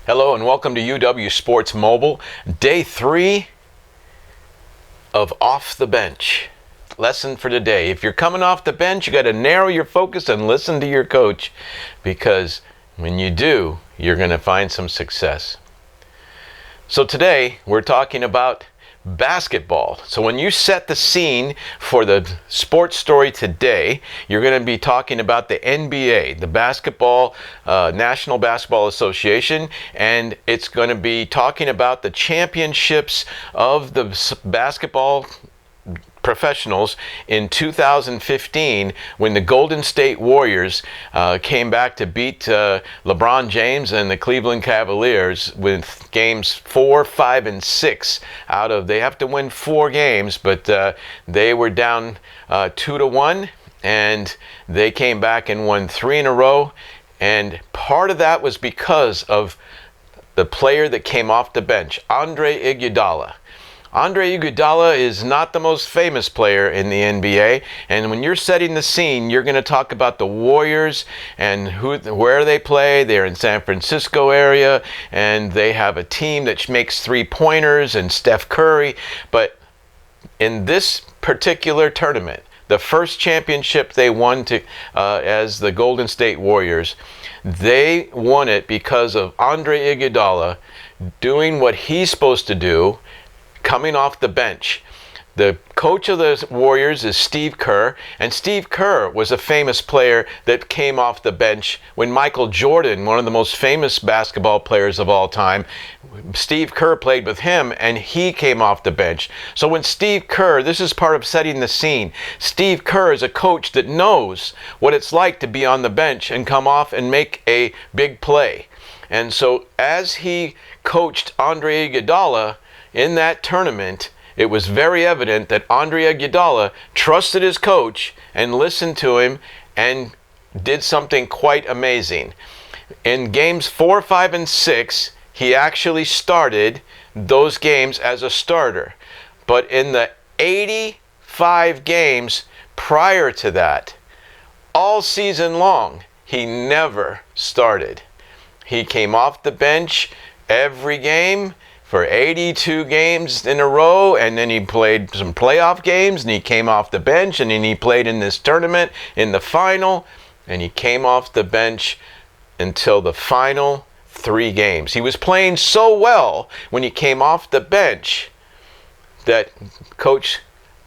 Hello and welcome to UW Sports Mobile, day 3 of Off the Bench. Lesson for today. If you're coming off the bench, you got to narrow your focus and listen to your coach, because when you do, you're going to find some success. So today we're talking about basketball. So when you set the scene for the sports story today, you're going to be talking about the NBA, the National Basketball Association, and it's going to be talking about the championships of the basketball professionals in 2015 when the Golden State Warriors came back to beat LeBron James and the Cleveland Cavaliers with games 4, 5, and 6 out of, they have to win 4 games, but they were down 2-1, and they came back and won 3 in a row. And part of that was because of the player that came off the bench, Andre Iguodala. Andre Iguodala is not the most famous player in the NBA, and when you're setting the scene, you're going to talk about the Warriors and where they play. They're in San Francisco area, and they have a team that makes three-pointers and Steph Curry. But in this particular tournament, the first championship they won as the Golden State Warriors, they won it because of Andre Iguodala doing what he's supposed to do, coming off the bench. The coach of the Warriors is Steve Kerr, and Steve Kerr was a famous player that came off the bench when Michael Jordan, one of the most famous basketball players of all time, Steve Kerr played with him, and he came off the bench. So when Steve Kerr, this is part of setting the scene, Steve Kerr is a coach that knows what it's like to be on the bench and come off and make a big play. And so as he coached Andre Iguodala in that tournament, it was very evident that Andre Iguodala trusted his coach and listened to him and did something quite amazing. In games 4, 5, and 6, he actually started those games as a starter. But in the 85 games prior to that, all season long, he never started. He came off the bench every game for 82 games in a row, and then he played some playoff games, and he came off the bench, and then he played in this tournament in the final, and he came off the bench until the final 3 games. He was playing so well when he came off the bench that Coach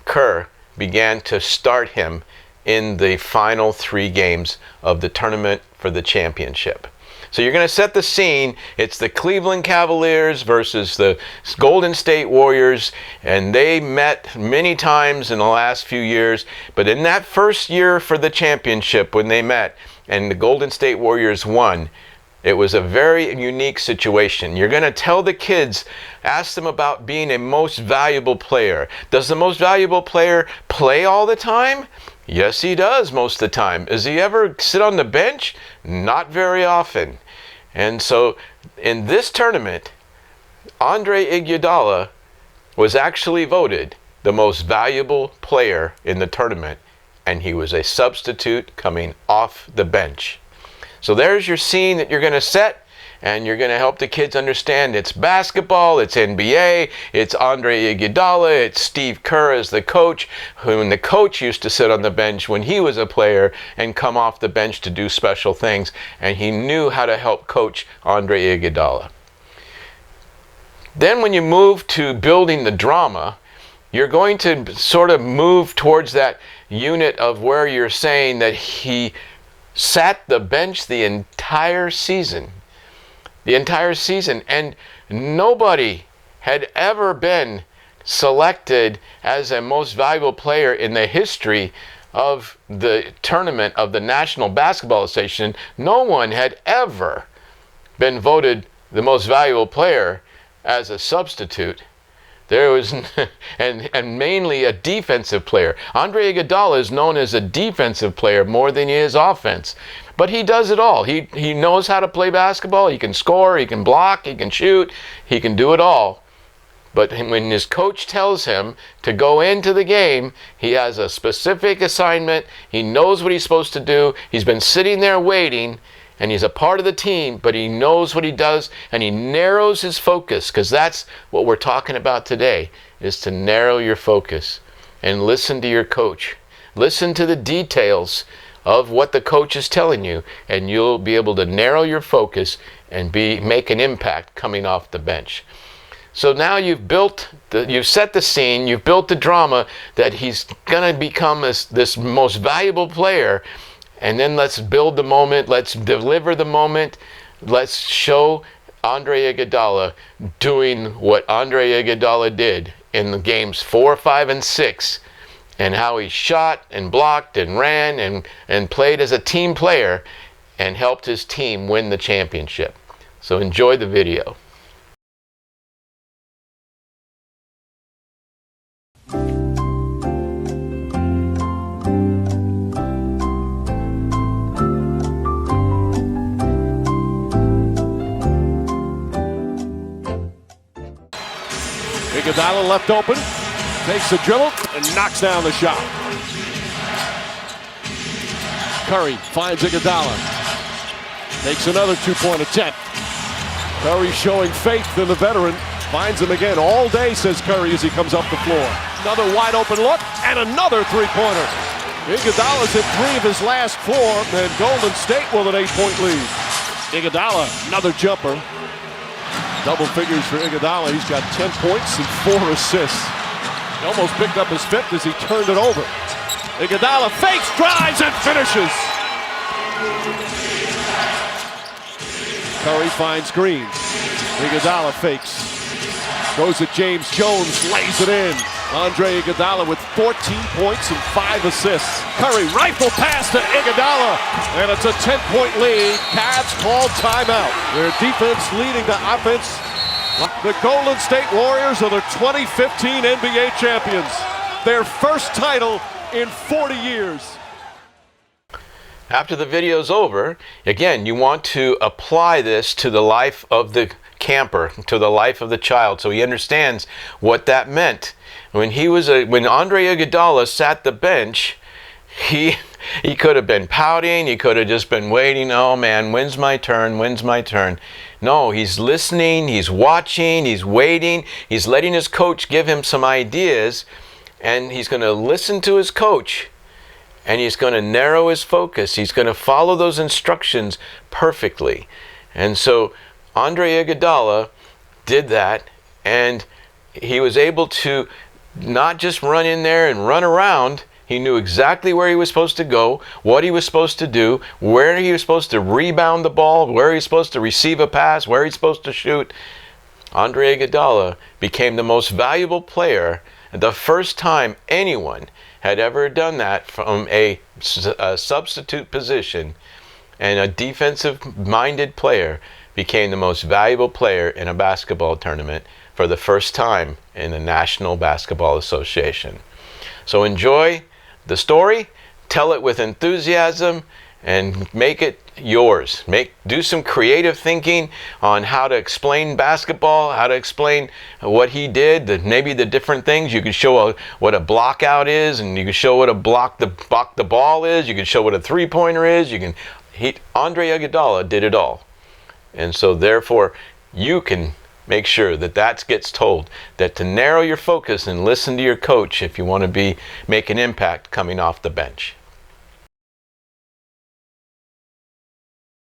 Kerr began to start him in the final 3 games of the tournament for the championship. So you're going to set the scene. It's the Cleveland Cavaliers versus the Golden State Warriors, and they met many times in the last few years. But in that first year for the championship, when they met and the Golden State Warriors won, it was a very unique situation. You're going to tell the kids, ask them about being a most valuable player. Does the most valuable player play all the time? Yes, he does most of the time. Does he ever sit on the bench? Not very often. And so in this tournament, Andre Iguodala was actually voted the most valuable player in the tournament, and he was a substitute coming off the bench. So there's your scene that you're going to set, and you're going to help the kids understand it's basketball, it's NBA, it's Andre Iguodala, it's Steve Kerr as the coach, when the coach used to sit on the bench when he was a player and come off the bench to do special things, and he knew how to help coach Andre Iguodala. Then when you move to building the drama, you're going to sort of move towards that unit of where you're saying that he sat the bench the entire season. And nobody had ever been selected as a most valuable player in the history of the tournament of the National Basketball Association. No one had ever been voted the most valuable player as a substitute. There was, and mainly a defensive player. Andre Iguodala is known as a defensive player more than he is offense. But he does it all. He knows how to play basketball. He can score, he can block, he can shoot, he can do it all. But when his coach tells him to go into the game, he has a specific assignment. He knows what he's supposed to do. He's been sitting there waiting, and he's a part of the team, but he knows what he does, and he narrows his focus, because that's what we're talking about today, is to narrow your focus and listen to your coach. Listen to the details of what the coach is telling you, and you'll be able to narrow your focus and make an impact coming off the bench. So now you've set the scene, you've built the drama that he's going to become this most valuable player. And then let's build the moment, let's deliver the moment, let's show Andre Iguodala doing what Andre Iguodala did in the games 4, 5, and 6, and how he shot and blocked and ran and played as a team player and helped his team win the championship. So enjoy the video. Iguodala left open, takes the dribble, and knocks down the shot. Curry finds Iguodala. Makes another two-point attempt. Curry showing faith in the veteran. Finds him again all day, says Curry as he comes up the floor. Another wide open look, and another three-pointer. Iguodala's hit 3 of his last 4, and Golden State with an 8-point lead. Iguodala, another jumper. Double figures for Iguodala. He's got 10 points and 4 assists. He almost picked up his 5th as he turned it over. Iguodala fakes, drives, and finishes. Curry finds Green. Iguodala fakes. Goes to James Jones, lays it in. Andre Iguodala with 14 points and 5 assists. Curry rifle pass to Iguodala, and it's a 10-point lead. Cavs call timeout. Their defense leading to offense. The Golden State Warriors are the 2015 NBA champions. Their first title in 40 years. After the video's over, again, you want to apply this to the life of the camper, to the life of the child, so he understands what that meant. When Andre Iguodala sat the bench, he could have been pouting, he could have just been waiting, oh man, when's my turn, when's my turn? No, he's listening, he's watching, he's waiting, he's letting his coach give him some ideas, and he's going to listen to his coach, and he's going to narrow his focus. He's going to follow those instructions perfectly. And so Andre Iguodala did that, and he was able to not just run in there and run around. He knew exactly where he was supposed to go, what he was supposed to do, where he was supposed to rebound the ball, where he was supposed to receive a pass, where he's supposed to shoot. Andre Iguodala became the most valuable player, the first time anyone had ever done that from a substitute position, and a defensive-minded player became the most valuable player in a basketball tournament for the first time in the National Basketball Association. So enjoy the story, tell it with enthusiasm, and make it yours. Do some creative thinking on how to explain basketball, how to explain what he did, maybe the different things. You could show what a block out is, and you can show what a block the ball is. You can show what a three-pointer is. Andre Iguodala did it all. And so therefore, you can make sure that gets told, that to narrow your focus and listen to your coach if you want to make an impact coming off the bench.